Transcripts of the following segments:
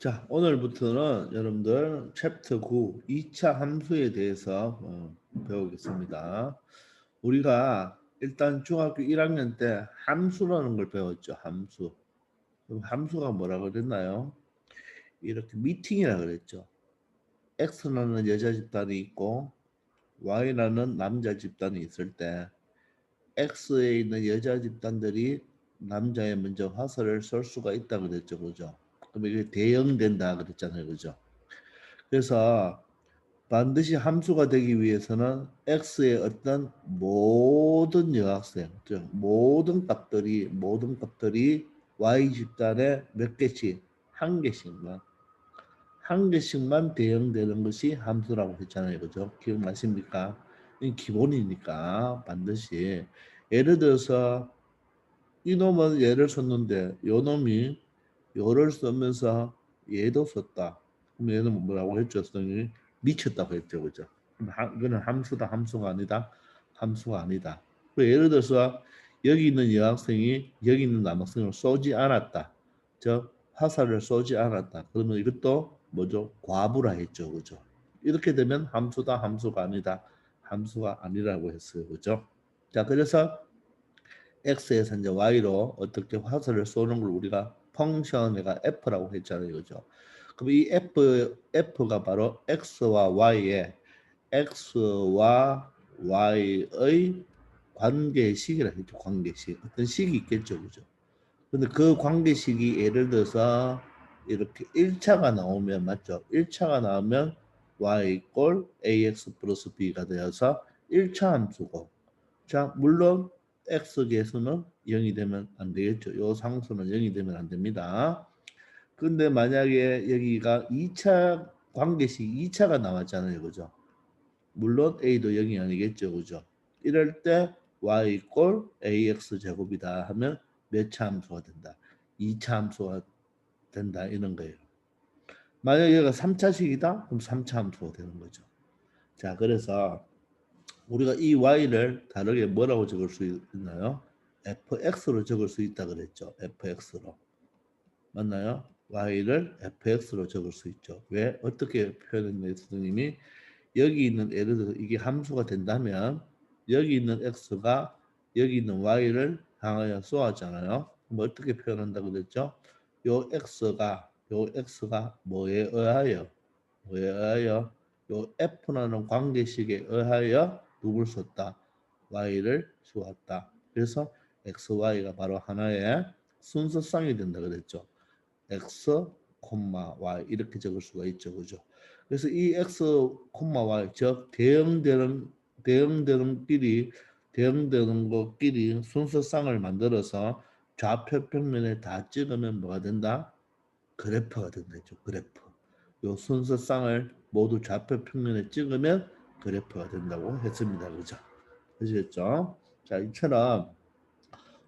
자, 오늘부터는 여러분들 챕터 9 2차 함수에 대해서 배우겠습니다. 우리가 일단 중학교 1학년 때 함수라는 걸 배웠죠. 함수. 그럼 함수가 뭐라 그랬나요? 이렇게 미팅이라 그랬죠. X라는 여자 집단이 있고 Y라는 남자 집단이 있을 때 X에 있는 여자 집단들이 남자에 먼저 화살을 쏠 수가 있다 그랬죠. 그죠? 그럼 이게 대응된다 그랬잖아요. 그죠? 그래서 반드시 함수가 되기 위해서는 x의 어떤 모든 여학생, 즉 모든 값들이 y 집단에 몇 개씩 한 개씩만 대응되는 것이 함수라고 했잖아요. 그죠? 기억나십니까? 이 기본이니까 반드시 예를 들어서 이놈은 얘를 썼는데 요놈이 요를 쓰면서 얘도 썼다. 그럼 얘는 뭐라고 했죠? 선생님이 미쳤다고 했죠. 그죠? 그는 함수다. 함수가 아니다. 함수가 아니다. 예를 들어서 여기 있는 여학생이 여기 있는 남학생을 쏘지 않았다. 즉 화살을 쏘지 않았다. 그러면 이것도 뭐죠? 과부라 했죠. 그죠? 이렇게 되면 함수다. 함수가 아니다. 함수가 아니라고 했어요. 그죠? 자, 그래서 x에서 이제 y로 어떻게 화살을 쏘는 걸 우리가 펑션 내가 f라고 했잖아요. 그죠? 그럼 이 f가 바로 x와 y의 관계식이라 했죠. 관계식. 어떤 식이 있겠죠. 그죠? 근데 그 관계식이 예를 들어서 이렇게 1차가 나오면 맞죠? 1차가 나오면 y 꼴 ax 플러스 b가 되어서 1차 함수고 자, 물론 x 계수는 0이 되면 안 되겠죠. 요 상수는 0이 되면 안 됩니다. 근데 만약에 여기가 2차 관계식 2차가 나왔잖아요. 그죠? 물론 a도 0이 아니겠죠. 그죠? 이럴 때 y 꼴 ax 제곱이다 하면 몇 차 함수가 된다? 2차 함수가 된다 이런 거예요. 만약에 얘가 3차식이다? 그럼 3차 함수가 되는 거죠. 자, 그래서 우리가 이 y를 다르게 뭐라고 적을 수 있나요? fx로 적을 수 있다 그랬죠. fx로. 맞나요? y를 fx로 적을 수 있죠. 왜? 어떻게 표현했나요? 선생님이 여기 있는 예를 들어서 이게 함수가 된다면 여기 있는 x가 여기 있는 y를 향하여 쏘았잖아요. 뭐 어떻게 표현한다 그랬죠? 요 x가 뭐에 의하여 요 f라는 관계식에 의하여 누굴 썼다? y를 쏘았다. 그래서 x, y가 바로 하나의 순서쌍이 된다 그랬죠. x, y 이렇게 적을 수가 있죠. 그죠? 그래서 이 x, y 즉 대응되는 것끼리 순서쌍을 만들어서 좌표 평면에 다 찍으면 뭐가 된다? 그래프가 된다죠. 그래프. 요 순서쌍을 모두 좌표 평면에 찍으면 그래프가 된다고 했습니다. 그죠? 아시겠죠? 자, 이처럼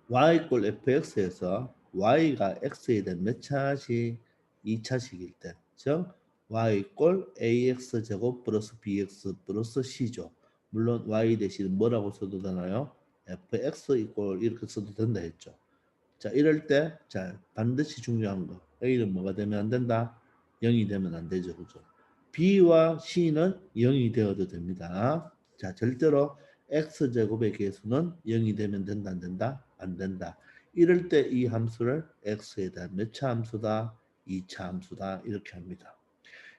y 꼴 fx에서 y가 x에 대한 몇 차식? 2차식일 때. 즉 y 꼴 ax 제곱 플러스 bx 플러스 c죠. 물론 y 대신 뭐라고 써도 되나요? fx 이꼴 이렇게 써도 된다 했죠. 자, 이럴 때, 자, 반드시 중요한 거. A는 뭐가 되면 안 된다? 0이 되면 안 되죠. 그죠? B와 C는 0이 되어도 됩니다. 자, 절대로 X제곱의 개수는 0이 되면 된다, 안 된다? 안 된다. 이럴 때 이 함수를 X에 대한 몇 차 함수다? 2차 함수다. 이렇게 합니다.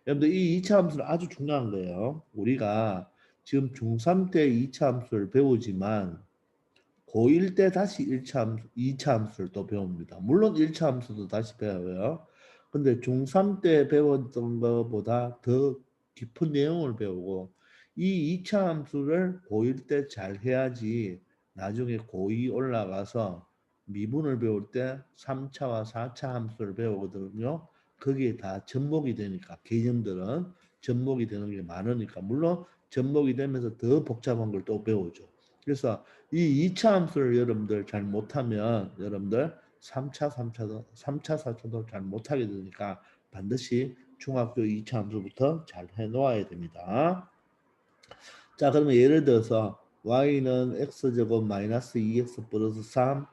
여러분들 이 2차 함수는 아주 중요한 거예요. 우리가 지금 중3 때 2차 함수를 배우지만 고1 때 다시 1차 함수, 2차 함수를 또 배웁니다. 물론 1차 함수도 다시 배워요. 근데 중3 때 배웠던 것보다 더 깊은 내용을 배우고 이 2차 함수를 고1 때 잘 해야지 나중에 고2 올라가서 미분을 배울 때 3차와 4차 함수를 배우거든요. 거기에 다 접목이 되니까 개념들은 접목이 되는 게 많으니까 물론 접목이 되면서 더 복잡한 걸 또 배우죠. 그래서 이 2차 함수를 여러분들 잘 못하면 여러분들 3차, 4차도 잘 못하게 되니까 반드시 중학교 2차 함수부터 잘 해놓아야 됩니다. 자, 그러면 예를 들어서 y는 x제곱 마이너스 2x 플러스 3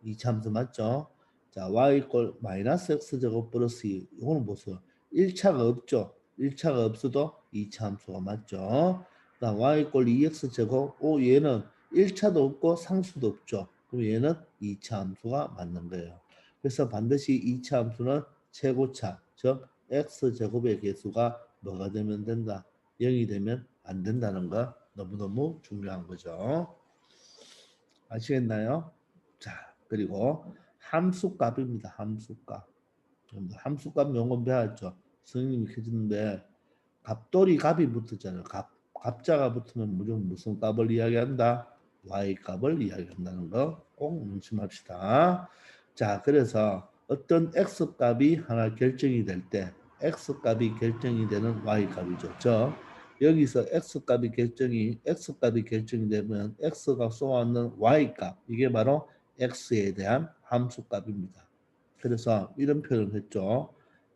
2차 함수 맞죠? 자, y 이꼴 마이너스 x제곱 플러스 2. 이거는 보세요. 1차가 없죠. 1차가 없어도 2차 함수가 맞죠. 그다음 y 이꼴 2x제곱. 얘는 1차도 없고 상수도 없죠. 그럼 얘는 2차 함수가 맞는 거예요. 그래서 반드시 2차 함수는 최고차, 즉 x제곱의 개수가 뭐가 되면 된다? 0이 되면 안 된다는 거 너무너무 중요한 거죠. 아시겠나요? 자, 그리고 함수값입니다. 함수값. 함수값 용어 배웠죠. 선생님이 해주는데 갑돌이 값이 붙었잖아요. 갑자가 붙으면 무슨 값을 이야기한다? y 값을 이야기한다는 거 꼭 명심합시다. 자, 그래서 어떤 x 값이 하나 결정이 될 때 x 값이 결정이 되는 y 값이죠. 여기서 x 값이 결정이 되면 x가 쏘아놓는 y 값, 이게 바로 x에 대한 함수 값입니다. 그래서 이런 표현을 했죠.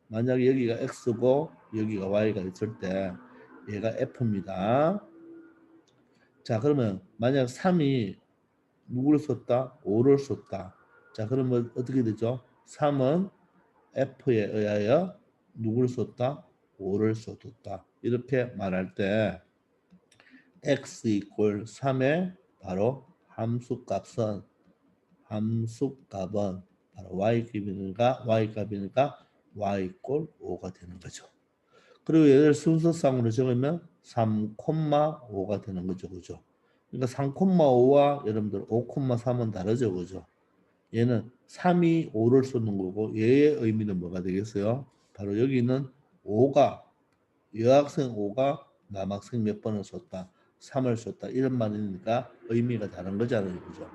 만약에 여기가 x고 여기가 y가 있을 때 얘가 f입니다. 자, 그러면 만약 3이 누구를 썼다? 5를 썼다. 자, 그러면 어떻게 되죠? 3은 f에 의하여 누구를 썼다? 5를 써뒀다. 이렇게 말할 때 x 이꼴 3의 바로 함수값은 바로 y값이니까 y 이꼴 5가 되는 거죠. 그리고 얘를 순서상으로 적으면 3,5가 되는 거죠. 그죠? 그러니까 3,5와 여러분들 5,3은 다르죠. 그죠? 얘는 3이 5를 쏘는 거고 얘의 의미는 뭐가 되겠어요? 바로 여기는 5가 여학생 5가 남학생 몇 번을 썼다. 3을 썼다. 이런 말이니까 의미가 다른 거잖아요. 그죠?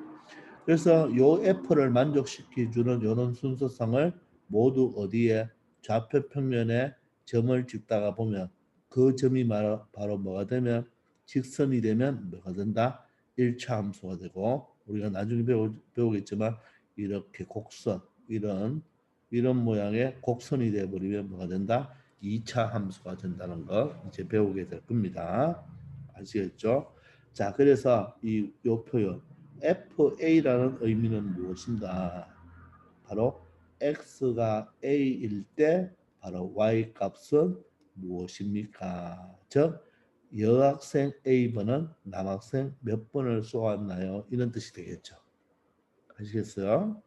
그래서 요 F를 만족시켜주는 이런 순서상을 모두 어디에 좌표 평면에 점을 찍다가 보면 그 점이 바로 뭐가 되면 직선이 되면 뭐가 된다? 1차 함수가 되고 우리가 나중에 배우겠지만 이렇게 곡선 이런 모양의 곡선이 되어버리면 뭐가 된다? 2차 함수가 된다는 거 이제 배우게 될 겁니다. 아시겠죠? 자, 그래서 요 표현 FA라는 의미는 무엇인가? 바로 X가 A일 때 바로 Y 값은 무엇입니까? 즉 여학생 A번은 남학생 몇 번을 쏘았나요? 이런 뜻이 되겠죠. 아시겠어요?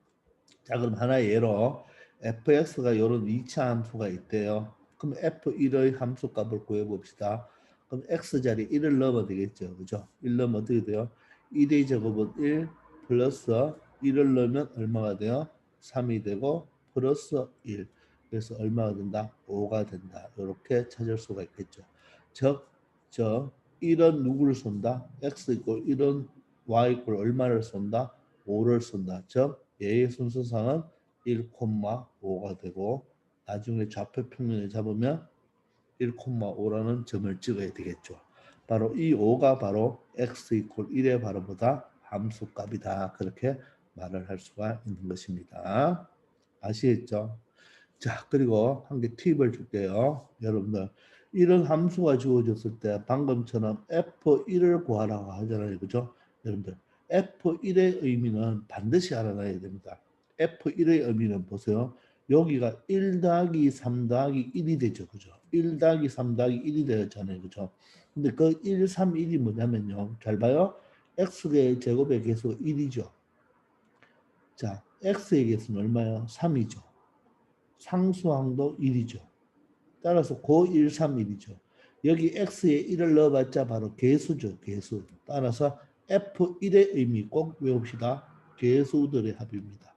자, 그럼 하나의 예로 fx가 이런 2차 함수가 있대요. 그럼 f1의 함수값을 구해봅시다. 그럼 x자리 1을 넣으면 되겠죠. 그죠? 1 넣으면 어떻게 돼요? 1의 제곱은 1 플러스 1을 넣으면 얼마가 돼요? 3이 되고 플러스 1. 그래서 얼마가 된다? 5가 된다. 이렇게 찾을 수가 있겠죠. 즉, 1은 누구를 쏜다? x 이꼴 1은 y 이꼴 얼마를 쏜다? 5를 쏜다. 즉, 얘의 순서상은 1,5가 되고 나중에 좌표 평면에 잡으면 1,5라는 점을 찍어야 되겠죠. 바로 이 5가 바로 x 이퀄 1의 바로보다 함수값이다. 그렇게 말을 할 수가 있는 것입니다. 아시겠죠? 자, 그리고 한 개 팁을 줄게요. 여러분들 이런 함수가 주어졌을 때 방금처럼 F1을 구하라고 하잖아요. 그죠? 여러분들 F1의 의미는 반드시 알아놔야 됩니다. F1의 의미는 보세요. 여기가 1 더하기 3 더하기 1이 되죠. 그죠? 1 더하기 3 더하기 1이 되었잖아요. 그죠? 근데 그 1, 3, 1이 뭐냐면요. 잘 봐요. X의 제곱의 개수가 1이죠. 자, X의 개수는 얼마예요? 3이죠. 상수항도 1이죠. 따라서 고1, 3, 1이죠. 여기 x에 1을 넣어봤자 바로 개수죠. 개수. 따라서 f1의 의미 꼭 외웁시다. 개수들의 합입니다.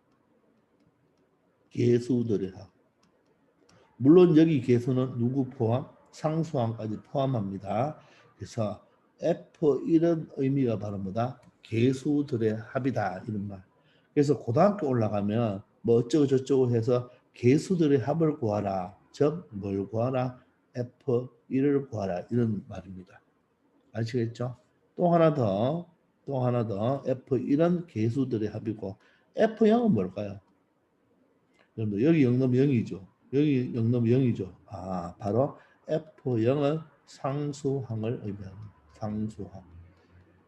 개수들의 합. 물론 여기 개수는 누구 포함? 상수항까지 포함합니다. 그래서 f1은 의미가 바로 뭐다? 개수들의 합이다. 이런 말. 그래서 고등학교 올라가면 뭐 어쩌고 저쩌고 해서 개수들의 합을 구하라. 즉 뭘 구하라? F1을 구하라. 이런 말입니다. 아시겠죠? 또 하나 더 F1은 개수들의 합이고 F0은 뭘까요? 여기 0 넣으면 0이죠. 여기 0 넣으면 0이죠. 아, 바로 F0은 상수항을 의미합니다.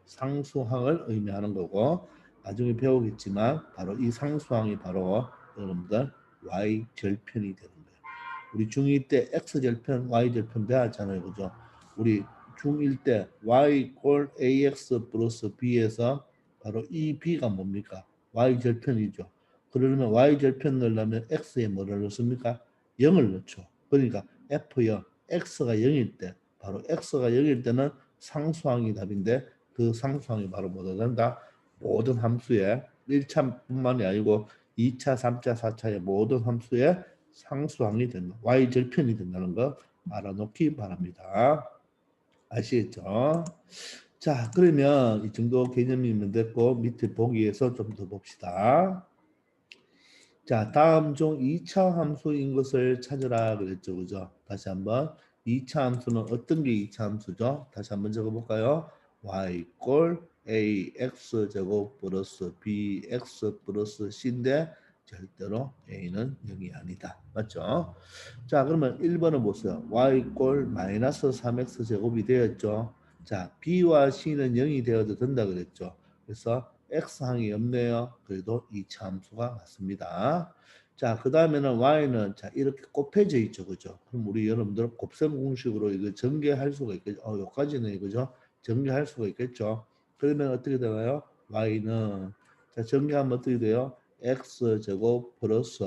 상수항을 의미하는 거고 나중에 배우겠지만 바로 이 상수항이 바로 여러분들 y 절편이 되는 거예요. 우리 중2 때 x 절편, y 절편 배웠잖아요, 그죠? 우리 중1 때 y 꼴 ax 플러스 b에서 바로 이 b가 뭡니까? y 절편이죠. 그러면 y 절편 넣으려면 x에 뭐를 넣습니까? 0을 넣죠. 그러니까 f0, x가 0일 때, 바로 x가 0일 때는 상수항이 답인데 그 상수항이 바로 뭐가 된다? 모든 함수의 1차뿐만이 아니고 2차, 3차, 4차의 모든 함수의 상수항이 된다. y절편이 된다는 거 알아놓기 바랍니다. 아시겠죠? 자, 그러면 이 정도 개념이면 됐고 밑에 보기에서 좀 더 봅시다. 자, 다음 중 2차 함수인 것을 찾으라 그랬죠. 그죠? 다시 한번 2차 함수는 어떤 게 2차 함수죠? 다시 한번 적어볼까요? y 꼴 ax 제곱 플러스 bx 플러스 c인데 절대로 a는 0이 아니다. 맞죠? 자, 그러면 1번은 보세요. y 꼴 마이너스 3x 제곱이 되었죠. 자, b와 c는 0이 되어도 된다 그랬죠. 그래서 x항이 없네요. 그래도 2차 함수가 맞습니다. 자, 그 다음에는 y는 자 이렇게 곱해져 있죠. 그죠? 그럼 우리 여러분들 곱셈 공식으로 이거 전개할 수가 있겠죠. 여기까지는 그죠? 전개할 수가 있겠죠. 그러면 어떻게 되나요? y는 자 전개하면 어떻게 돼요? x제곱 플러스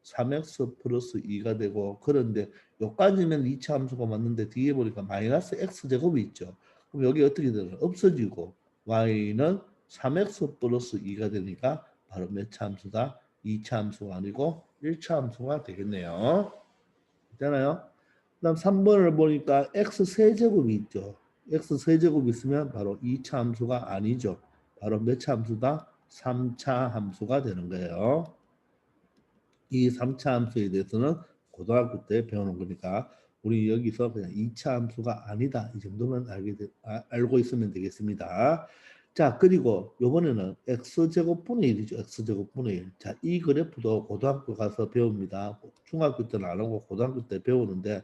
3x 플러스 2가 되고 그런데 여기까지면 2차 함수가 맞는데 뒤에 보니까 마이너스 x제곱이 있죠. 그럼 여기 어떻게 되나요? 없어지고 y는 3x 플러스 2가 되니까 바로 몇 차 함수다? 2차 함수가 아니고 1차 함수가 되겠네요. 있잖아요. 그다음 3번을 보니까 x 세제곱이 있죠. x 세제곱이 있으면 바로 2차 함수가 아니죠. 바로 몇 차 함수다? 3차 함수가 되는 거예요. 이 3차 함수에 대해서는 고등학교 때 배우는 거니까 우리 여기서 그냥 2차 함수가 아니다. 이 정도만 알고 있으면 되겠습니다. 자, 그리고 요번에는 x제곱분의 1이죠. x제곱분의 1. 자, 이 그래프도 고등학교 가서 배웁니다. 중학교 때는 안 하고 고등학교 때 배우는데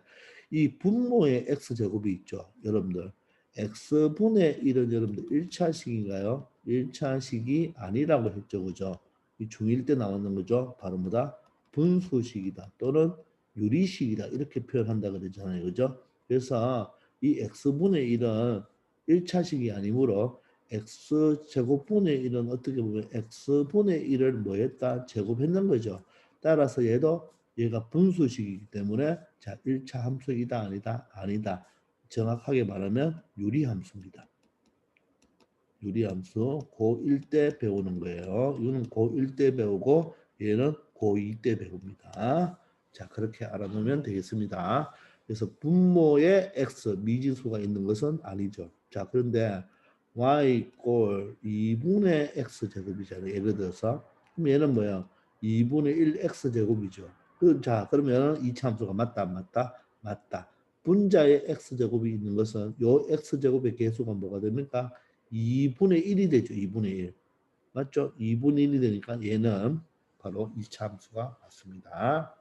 이 분모의 x제곱이 있죠. 여러분들. x분의 1은 여러분들 1차식인가요? 1차식이 아니라고 했죠. 그죠? 이 중1 때 나왔는 거죠. 바로 뭐다? 분수식이다 또는 유리식이다 이렇게 표현한다 그러잖아요. 그죠? 그래서 이 x분의 1은 1차식이 아니므로 x제곱분의 1은 어떻게 보면 x분의 1을 뭐 했다? 제곱했는 거죠. 따라서 얘도 얘가 분수식이기 때문에 자 1차 함수이다 아니다? 아니다. 정확하게 말하면 유리함수입니다. 유리함수 고1 때 배우는 거예요. 이거는 고1 때 배우고 얘는 고2 때 배웁니다. 자, 그렇게 알아놓으면 되겠습니다. 그래서 분모에 x 미지수가 있는 것은 아니죠. 자, 그런데 y 꼴 2분의 x 제곱이잖아요. 예를 들어서 그럼 얘는 뭐야? 2분의 1 x 제곱이죠. 자, 그러면 2차 함수가 맞다 안 맞다? 맞다. 분자에 x 제곱이 있는 것은 요 x 제곱의 개수가 뭐가 됩니까? 2분의 1이 되죠. 2분의 1. 맞죠? 2분의 1이 되니까 얘는 바로 2차 함수가 맞습니다.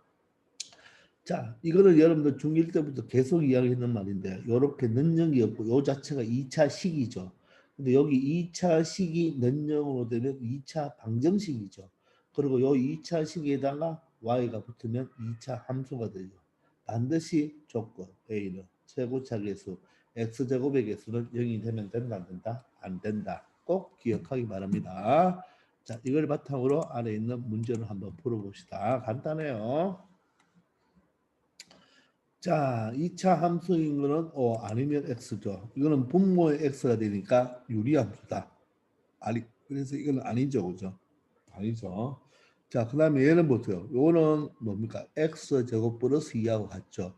자, 이거는 여러분들 중1 때부터 계속 이야기했는 말인데 이렇게 는영이 없고 요 자체가 2차 식이죠. 근데 여기 2차 식이 는영으로 되면 2차 방정식이죠. 그리고 요 2차 식에다가 y가 붙으면 2차 함수가 되죠. 반드시 조건 a는 최고차 계수 x제곱의 개수는 0이 되면 된다 안 된다? 안 된다. 꼭 기억하기 바랍니다. 자, 이걸 바탕으로 아래 있는 문제를 한번 풀어봅시다. 간단해요. 자, 2차 함수인 거는 아니면 x죠. 이거는 분모의 x가 되니까 유리함수다. 아니, 그래서 이건 아니죠. 그죠? 아니죠. 자, 그 다음에 얘는 보세요. 요거는 뭡니까? x제곱 플러스 2하고 같죠.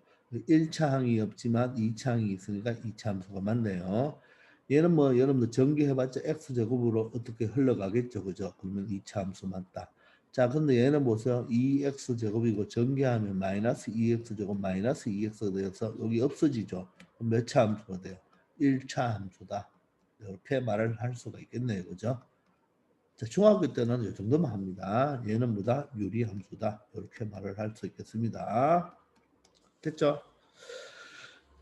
1차 항이 없지만 2차 항이 있으니까 2차 함수가 맞네요. 얘는 뭐 여러분들 전개해봤자 x제곱으로 어떻게 흘러가겠죠. 그죠? 그러면 2차 함수 맞다. 자, 근데 얘는 보세요. 2x제곱이고 전개하면 마이너스 2x제곱 마이너스 2x가 되어서 여기 없어지죠. 몇 차 함수가 돼요? 1차 함수다. 이렇게 말을 할 수가 있겠네요. 그죠? 자, 중학교 때는 이 정도만 합니다. 얘는 뭐다? 유리함수다. 이렇게 말을 할 수 있겠습니다. 됐죠?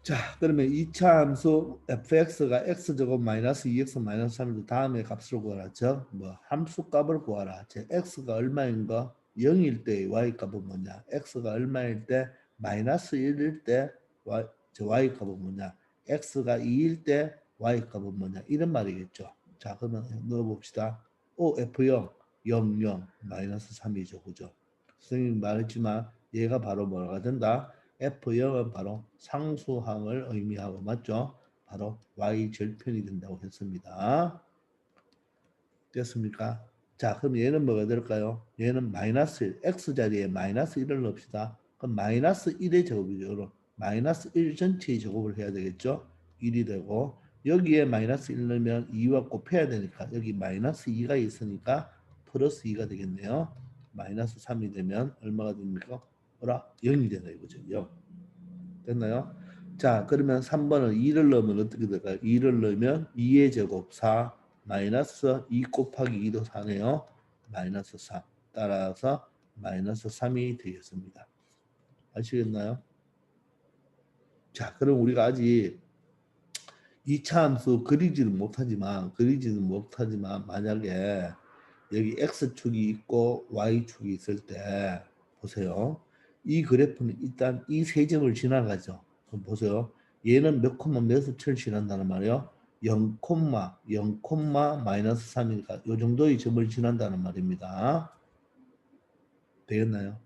자, 그러면 2차 함수 fx가 x제곱 마이너스 2x 마이너스 3인 다음에 값을 구하라. 즉, 뭐 함수 값을 구하라. 즉, x가 얼마인 거? 0일 때 y 값은 뭐냐? x가 얼마일 때 마이너스 1일 때 y 값은 뭐냐? x가 2일 때 y 값은 뭐냐? 이런 말이겠죠. 자, 그러면 넣어봅시다. F0, 0, 0, 마이너스 3이죠. 그죠? 선생님이 말했지만 얘가 바로 뭐가 된다? F0은 바로 상수항을 의미하고 맞죠? 바로 y 절편이 된다고 했습니다. 됐습니까? 자, 그럼 얘는 뭐가 될까요? 얘는 마이너스 1, x자리에 마이너스 1을 넣읍시다. 그럼 마이너스 1의 제곱이죠. 마이너스 1 전체의 제곱을 해야 되겠죠? 1이 되고 여기에 마이너스 1 넣으면 2와 곱해야 되니까 여기 마이너스 2가 있으니까 플러스 2가 되겠네요. 마이너스 3이 되면 얼마가 됩니까? 뭐라? 0이 되네 이거죠. 0. 됐나요? 자, 그러면 3번은 2를 넣으면 어떻게 될까요? 2를 넣으면 2의 제곱 4 마이너스 2 곱하기 2도 4네요. 마이너스 4. 따라서 마이너스 3이 되겠습니다. 아시겠나요? 자, 그럼 우리가 아직 2차 함수 그리지는 못하지만 만약에 여기 x축이 있고 y축이 있을 때 보세요. 이 그래프는 일단 이 세 점을 지나가죠. 그럼 보세요. 얘는 몇 콤마 몇을 지난다는 말이에요. 0, 0, 마이너스 3이니까 이 정도의 점을 지난다는 말입니다. 되겠나요?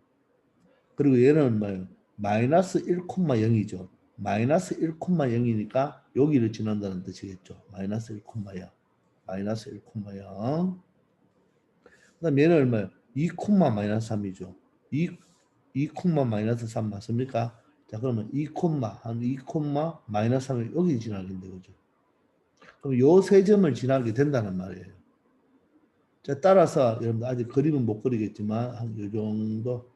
그리고 얘는 뭐예요? 마이너스 1,0이죠. 마이너스 1,0이니까 여기를 지난다는 뜻이겠죠. 마이너스 1,0. 마이너스 1,0. 그 다음 얘는 얼마예요? 2, 마이너스 3이죠. 2, 마이너스 3 맞습니까? 자, 그러면 2, 한 2, 마이너스 3이 여기 지나게 된다, 그죠? 그럼 요 세 점을 지나게 된다는 말이에요. 자, 따라서 여러분들 아직 그림은 못 그리겠지만 한 요 정도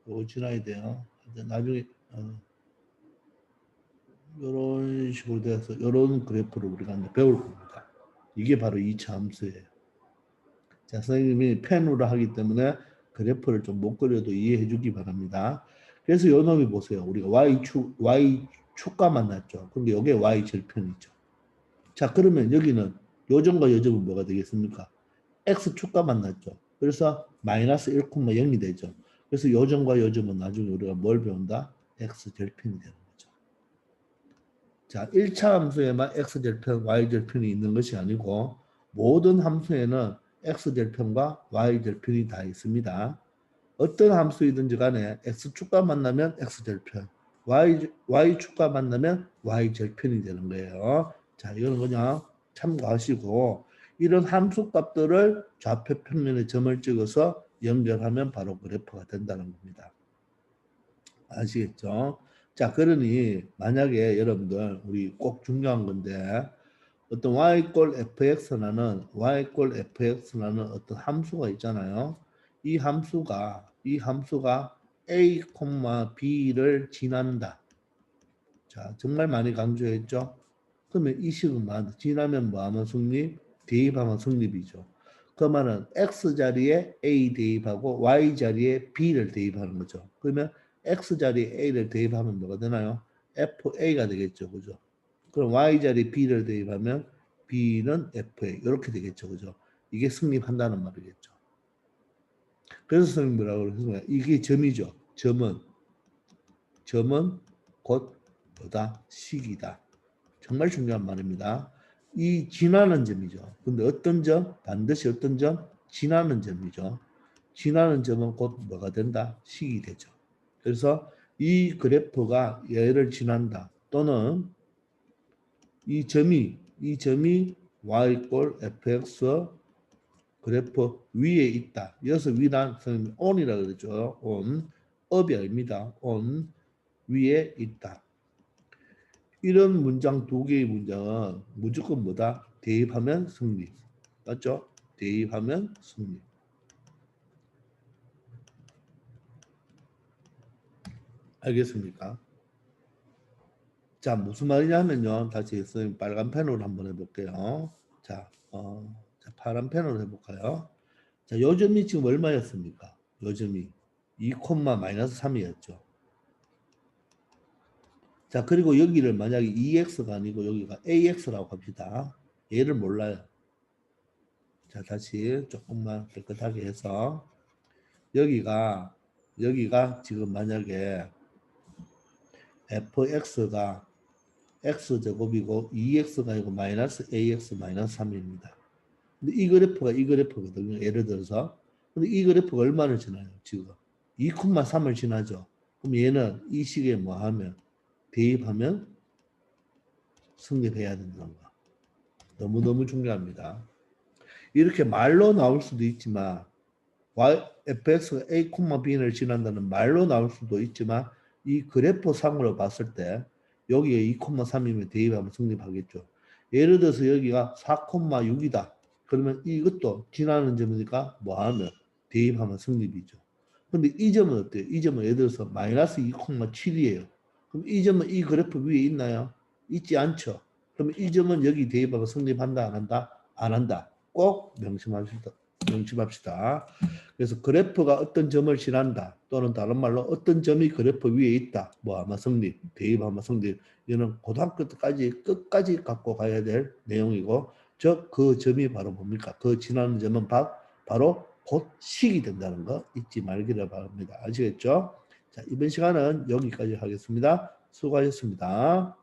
요거 지나야 돼요. 나중에 이런 식으로 돼서 이런 그래프를 우리가 이제 배울 겁니다. 이게 바로 2차 함수예요. 자, 선생님이 펜으로 하기 때문에 그래프를 좀 못 그려도 이해해 주기 바랍니다. 그래서 요 놈이 보세요. 우리가 y축과 만났죠. 근데 이게 y절편이죠. 자, 그러면 여기는 요점과 요점은 뭐가 되겠습니까? x축과 만났죠. 그래서 마이너스 1,0이 되죠. 그래서 요점과 요점은 나중에 우리가 뭘 배운다? x절편이 되는 거죠. 자, 1차 함수에만 x절편, y절편이 있는 것이 아니고 모든 함수에는 x절편과 y절편이 다 있습니다. 어떤 함수이든지 간에 x축과 만나면 x절편, y축과 만나면 y절편이 되는 거예요. 자, 이거는 그냥 참고하시고 이런 함수 값들을 좌표 평면에 점을 찍어서 연결하면 바로 그래프가 된다는 겁니다. 아시겠죠? 자, 그러니 만약에 여러분들 우리 꼭 중요한 건데 어떤 y=fx라는 어떤 함수가 있잖아요. 이 함수가 a, b를 지난다. 자, 정말 많이 강조했죠. 그러면 이 식은 지나면 뭐하면 성립? 대입하면 성립이죠. 그 말은 x자리에 a 대입하고 y자리에 b를 대입하는 거죠. 그러면 x자리에 a를 대입하면 뭐가 되나요? fa가 되겠죠. 그죠? 그럼 y자리에 b를 대입하면 b는 fa 이렇게 되겠죠. 그죠? 이게 성립한다는 말이겠죠. 그래서 선생님 뭐라고 그러셨나요? 이게 점이죠. 점은 곧 뭐다? 식이다. 정말 중요한 말입니다. 이 지나는 점이죠. 근데 어떤 점? 반드시 어떤 점? 지나는 점이죠. 지나는 점은 곧 뭐가 된다? 식이 되죠. 그래서 이 그래프가 얘를 지난다. 또는 이 점이 y=fx 그래프 위에 있다. 여기서 위란 선생님이 on이라고 그러죠. on. up이 아닙니다. on 위에 있다. 이런 문장 두 개의 문장은 무조건 뭐다? 대입하면 승리. 맞죠? 대입하면 승리. 알겠습니까? 자, 무슨 말이냐면요. 다시 선생님 빨간 펜으로 한번 해볼게요. 자, 파란 펜으로 해볼까요? 자, 요점이 지금 얼마였습니까? 요점이 2, 마이너스 3이었죠. 자, 그리고 여기를 만약에 2x가 아니고 여기가 ax라고 합시다. 얘를 몰라요. 자, 다시 조금만 깨끗하게 해서 여기가 지금 만약에 fx가 x제곱이고 2x가 아니고 마이너스 ax 마이너스 3입니다. 근데 이 그래프가 이 그래프거든요. 예를 들어서. 근데 이 그래프가 얼마를 지나요? 지금 2,3을 지나죠. 그럼 얘는 이 시기에 뭐 하면 대입하면 성립해야 된다는 거. 너무너무 중요합니다. 이렇게 말로 나올 수도 있지만 fx가 a, b를 지난다는 말로 나올 수도 있지만 이 그래프 상으로 봤을 때 여기에 2,3이면 대입하면 성립하겠죠. 예를 들어서 여기가 4,6이다. 그러면 이것도 지나는 점이니까 뭐 하면 대입하면 성립이죠. 근데 이 점은 어때요? 이 점은 예를 들어서 마이너스 2,7이에요. 그럼 이 점은 이 그래프 위에 있나요? 있지 않죠. 그러면 이 점은 여기 대입하면 성립한다, 안 한다? 안 한다. 꼭 명심합시다. 그래서 그래프가 어떤 점을 지난다 또는 다른 말로 어떤 점이 그래프 위에 있다. 뭐 아마 성립, 대입하면 성립. 이는 고등학교 때까지 끝까지 갖고 가야 될 내용이고 즉 그 점이 바로 뭡니까? 그 지나는 점은 바로 곧 식이 된다는 거 잊지 말기를 바랍니다. 아시겠죠? 자, 이번 시간은 여기까지 하겠습니다. 수고하셨습니다.